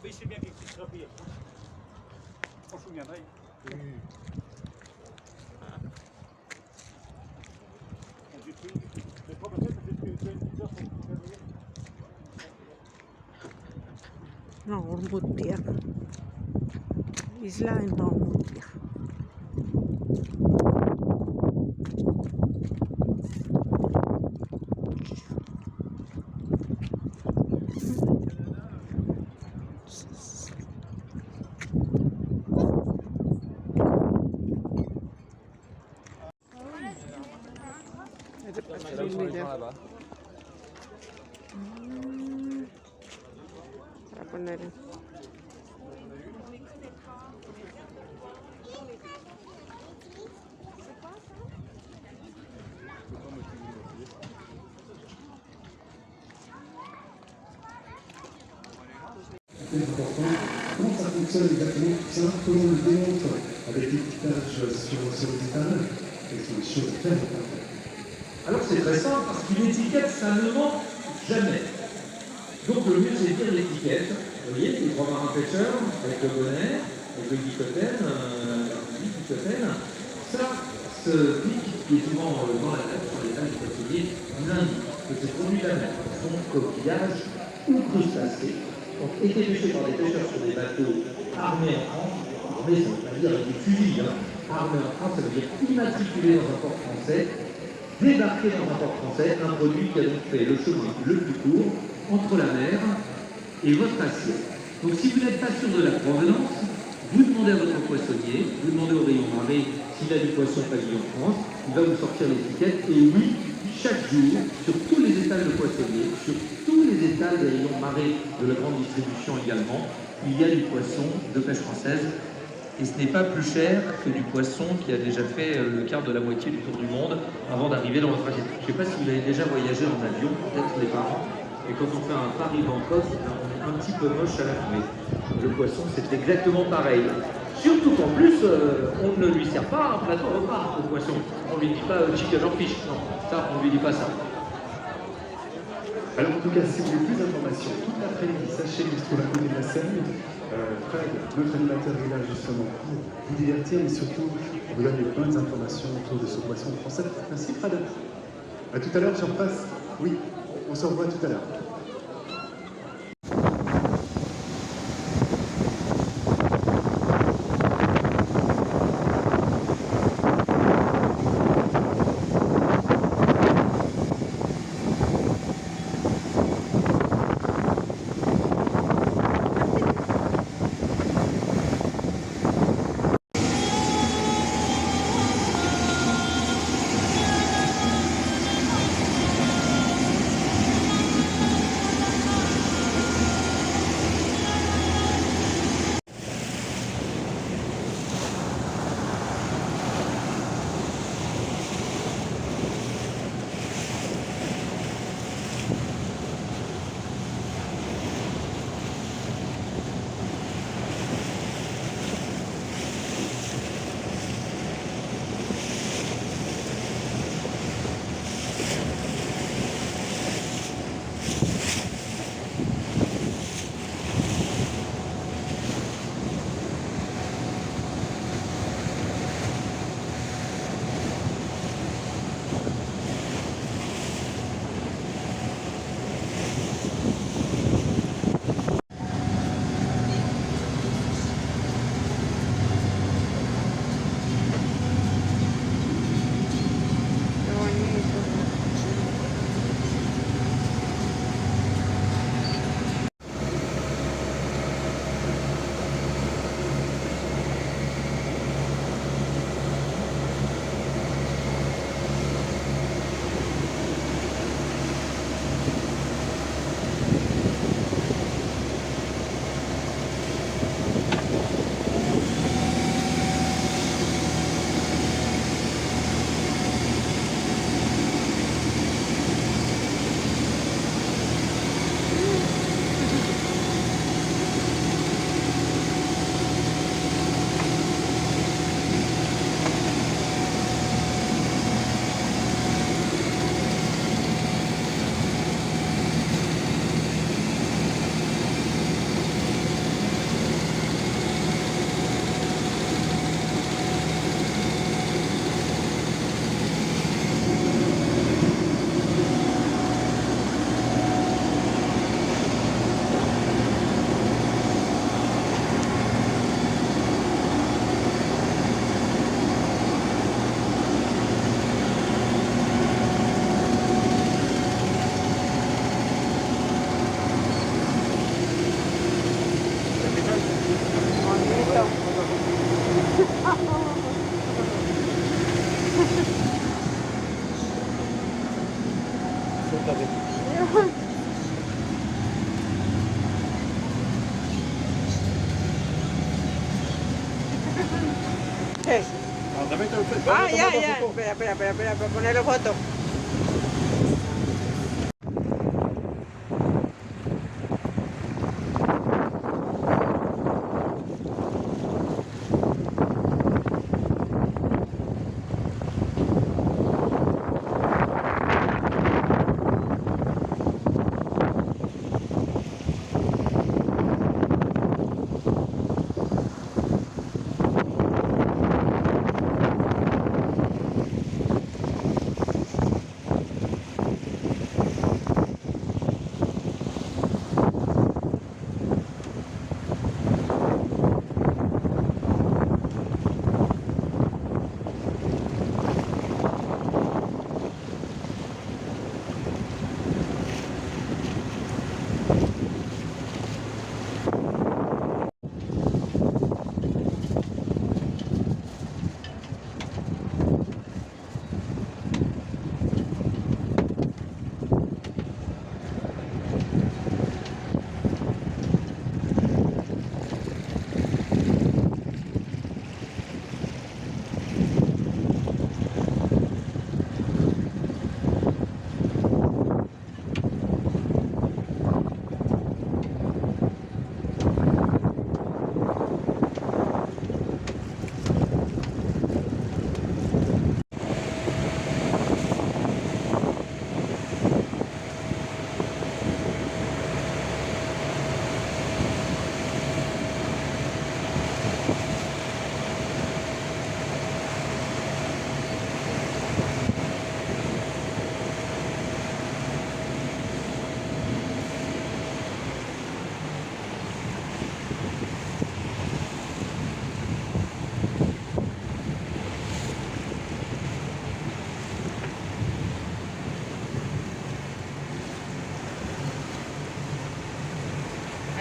Mais c'est bien qu'il sera payé. On se souviendra. Naurmutia. Islain naurmutia. C'est important. Comment ça fonctionne exactement tout ça? Comment on le démontre avec l'étiquetage sur l'étal? Quelles sont les choses à faire? Alors c'est très simple, parce qu'une étiquette, ça ne ment jamais. Donc le mieux, c'est de lire l'étiquette. Vous voyez, les trois marins pêcheurs, avec le bonnet, avec le guicotène, ça, ce pic qui est souvent dans la tête, sur les tables du poissonnier, nous indique que ces produits de la mer sont coquillages ou crustacés, ont été pêchés par des pêcheurs sur des bateaux armés en France. Armés, ça ne veut pas dire avec des fusils, hein. Armés en France, ça veut dire immatriculés dans un port français, débarqué dans un port français, un produit qui a donc fait le chemin le plus court entre la mer et votre assiette. Donc si vous n'êtes pas sûr de la provenance, vous demandez à votre poissonnier, vous demandez au rayon marée s'il a du poisson pavillon France, il va vous sortir l'étiquette, et oui, chaque jour, sur tous les étals de poissonniers, sur tous les étals des rayons marée de la grande distribution également, il y a du poisson de pêche française. Et ce n'est pas plus cher que du poisson qui a déjà fait le quart de la moitié du tour du monde avant d'arriver dans votre assiette. Je ne sais pas si vous avez déjà voyagé en avion, peut-être les parents, et quand on fait un Paris-Bangkok, on est un petit peu moche à la fin. Le poisson, c'est exactement pareil. Surtout qu'en plus, on ne lui sert pas un plateau repas au poisson. On ne lui dit pas chicken or fish. Non, ça, on ne lui dit pas ça. Alors en tout cas, si vous voulez plus d'informations, toute l'après-midi, sachez que je trouve à côté de la scène. Fred, notre animateur, est là justement pour vous divertir, mais surtout vous donner les bonnes informations autour de ce poisson français. Merci Fred. À tout à l'heure, je repasse. Oui, on se revoit tout à l'heure. ¿Qué? Ah, también te Ah, te ya, tomo ya. foto. Espera, para ponerle foto.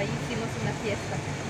Ahí hicimos una fiesta.